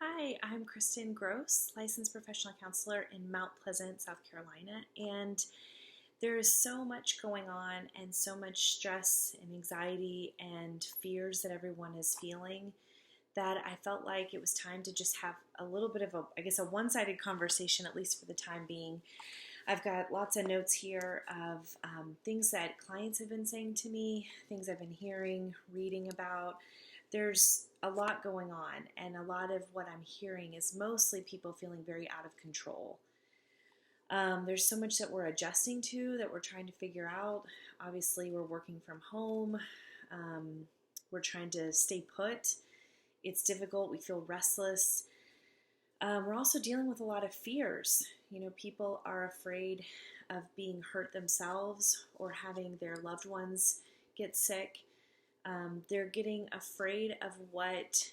Hi, I'm Kristen Gross, licensed professional counselor in Mount Pleasant, South Carolina, and there is so much going on and so much stress and anxiety and fears that everyone is feeling that I felt like it was time to just have a little bit of a one-sided conversation, at least for the time being. I've got lots of notes here of things that clients have been saying to me, things I've been hearing, reading about. There's a lot going on, and a lot of what I'm hearing is mostly people feeling very out of control. There's so much that we're adjusting to, that we're trying to figure out. Obviously, we're working from home. We're trying to stay put. It's difficult. We feel restless. We're also dealing with a lot of fears. People are afraid of being hurt themselves or having their loved ones get sick. They're getting afraid of what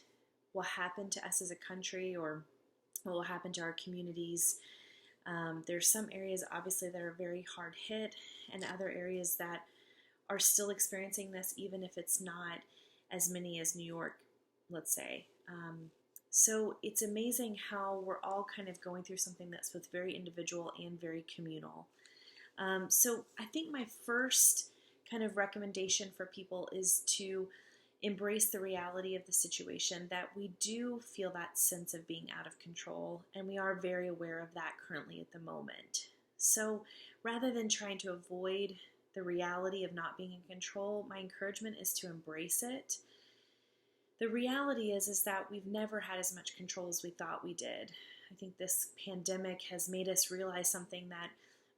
will happen to us as a country or what will happen to our communities. There's some areas, obviously, that are very hard hit, and other areas that are still experiencing this, even if it's not as many as New York, let's say. So it's amazing how we're all kind of going through something that's both very individual and very communal. So I think my first kind of recommendation for people is to embrace the reality of the situation, that we do feel that sense of being out of control, and we are very aware of that currently at the moment. So rather than trying to avoid the reality of not being in control, my encouragement is to embrace it. The reality is that we've never had as much control as we thought we did. I think this pandemic has made us realize something that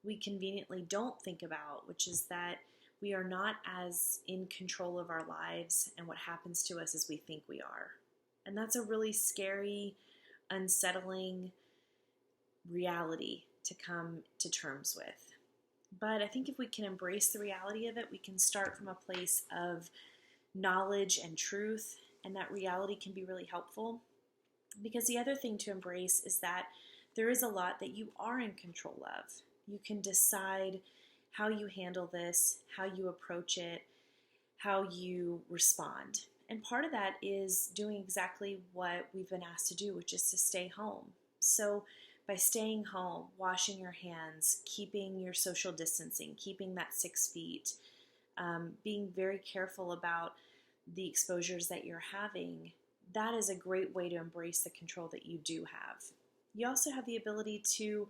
we conveniently don't think about, which is that we are not as in control of our lives and what happens to us as we think we are. And that's a really scary, unsettling reality to come to terms with. But I think if we can embrace the reality of it, we can start from a place of knowledge and truth, and that reality can be really helpful. Because the other thing to embrace is that there is a lot that you are in control of. You can decide how you handle this, how you approach it, how you respond. And part of that is doing exactly what we've been asked to do, which is to stay home. So by staying home, washing your hands, keeping your social distancing, keeping that 6 feet, being very careful about the exposures that you're having, that is a great way to embrace the control that you do have. You also have the ability to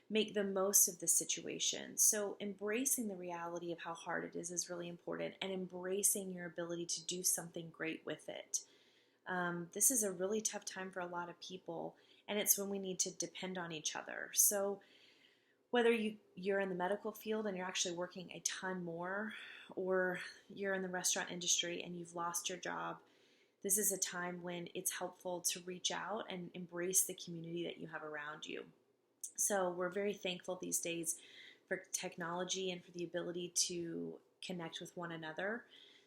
make the most of the situation. So embracing the reality of how hard it is really important, and embracing your ability to do something great with it. This is a really tough time for a lot of people, and it's when we need to depend on each other. So whether you're in the medical field and you're actually working a ton more, or you're in the restaurant industry and you've lost your job, this is a time when it's helpful to reach out and embrace the community that you have around you. So we're very thankful these days for technology and for the ability to connect with one another.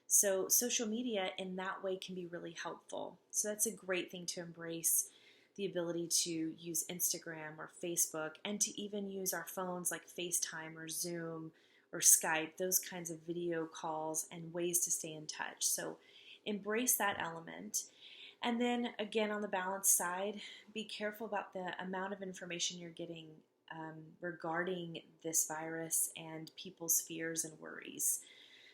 So social media in that way can be really helpful. So that's a great thing to embrace, the ability to use Instagram or Facebook, and to even use our phones like FaceTime or Zoom or Skype, those kinds of video calls and ways to stay in touch. So embrace that element. And then again, on the balance side, be careful about the amount of information you're getting regarding this virus and people's fears and worries.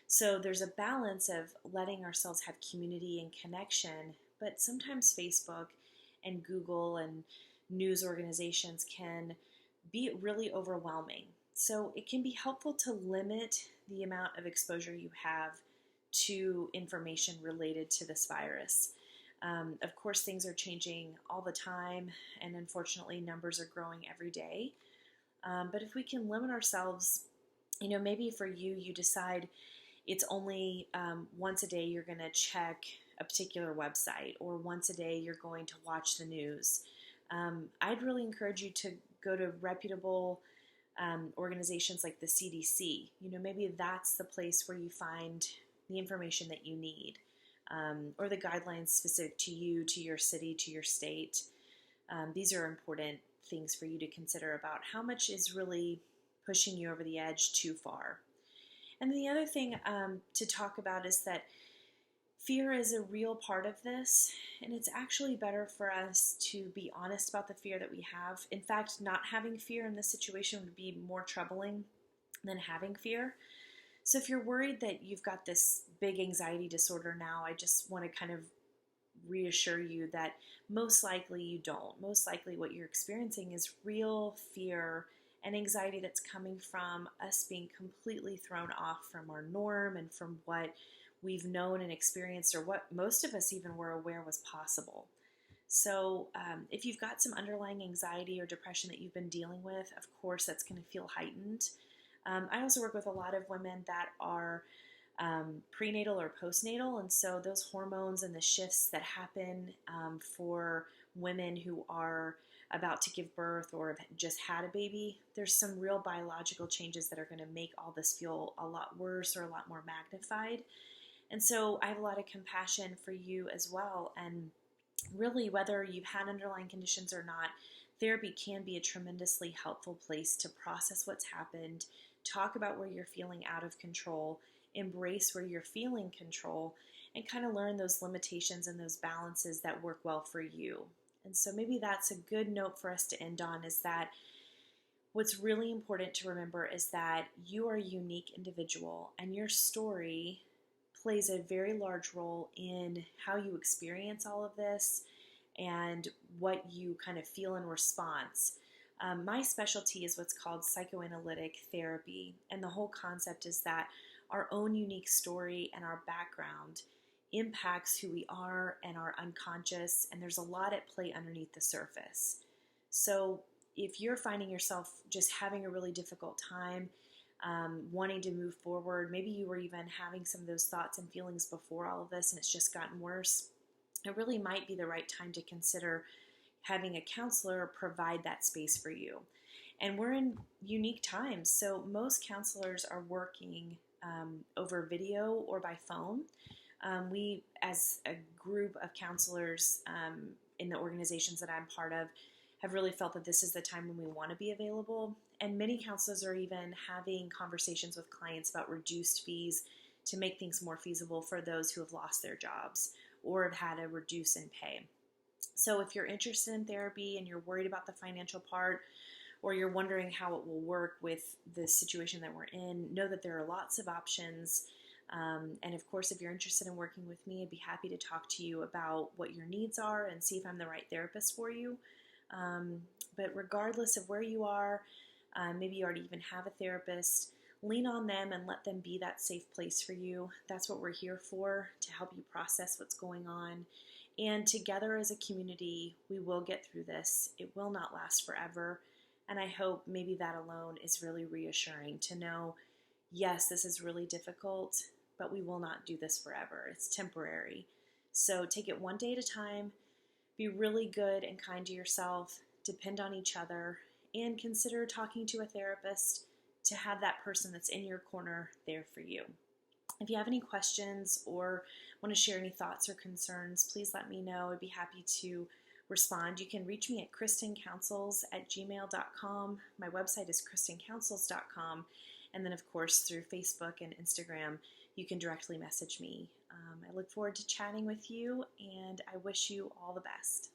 So there's a balance of letting ourselves have community and connection, but sometimes Facebook and Google and news organizations can be really overwhelming. So it can be helpful to limit the amount of exposure you have to information related to this virus. Of course, things are changing all the time, and unfortunately, numbers are growing every day. But if we can limit ourselves, maybe for you, you decide it's only once a day you're going to check a particular website, or once a day you're going to watch the news. I'd really encourage you to go to reputable organizations like the CDC. Maybe that's the place where you find the information that you need, or the guidelines specific to you, to your city, to your state. These are important things for you to consider about how much is really pushing you over the edge too far. And then the other thing to talk about is that Fear is a real part of this, and it's actually better for us to be honest about the fear that we have. In fact, not having fear in this situation would be more troubling than having fear. So if you're worried that you've got this big anxiety disorder now, I just want to kind of reassure you that most likely you don't. Most likely what you're experiencing is real fear and anxiety that's coming from us being completely thrown off from our norm and from what we've known and experienced, or what most of us even were aware was possible. So, if you've got some underlying anxiety or depression that you've been dealing with, of course, that's going to feel heightened. I also work with a lot of women that are prenatal or postnatal, and so those hormones and the shifts that happen for women who are about to give birth or have just had a baby, there's some real biological changes that are going to make all this feel a lot worse or a lot more magnified. And so I have a lot of compassion for you as well. And really, whether you've had underlying conditions or not, therapy can be a tremendously helpful place to process what's happened, talk about where you're feeling out of control, embrace where you're feeling control, and kind of learn those limitations and those balances that work well for you. And so maybe that's a good note for us to end on, is that what's really important to remember is that you are a unique individual, and your story plays a very large role in how you experience all of this and what you kind of feel in response. My specialty is what's called psychoanalytic therapy, and the whole concept is that our own unique story and our background impacts who we are and our unconscious, and there's a lot at play underneath the surface. So if you're finding yourself just having a really difficult time, wanting to move forward, maybe you were even having some of those thoughts and feelings before all of this and it's just gotten worse, it really might be the right time to consider having a counselor provide that space for you. And we're in unique times, so most counselors are working over video or by phone. We, as a group of counselors in the organizations that I'm part of, have really felt that this is the time when we want to be available. And many counselors are even having conversations with clients about reduced fees to make things more feasible for those who have lost their jobs or have had a reduce in pay. So if you're interested in therapy and you're worried about the financial part, or you're wondering how it will work with the situation that we're in, know that there are lots of options. And of course, if you're interested in working with me, I'd be happy to talk to you about what your needs are and see if I'm the right therapist for you. But regardless of where you are, maybe you already even have a therapist, lean on them and let them be that safe place for you. That's what we're here for, to help you process what's going on. And together as a community, we will get through this. It will not last forever. And I hope maybe that alone is really reassuring to know, yes, this is really difficult, but we will not do this forever. It's temporary. So take it one day at a time. Be really good and kind to yourself, depend on each other, and consider talking to a therapist to have that person that's in your corner there for you. If you have any questions or want to share any thoughts or concerns, please let me know. I'd be happy to respond. You can reach me at kristencounsels@gmail.com. My website is kristencounsels.com. And then, of course, through Facebook and Instagram, you can directly message me. I look forward to chatting with you, and I wish you all the best.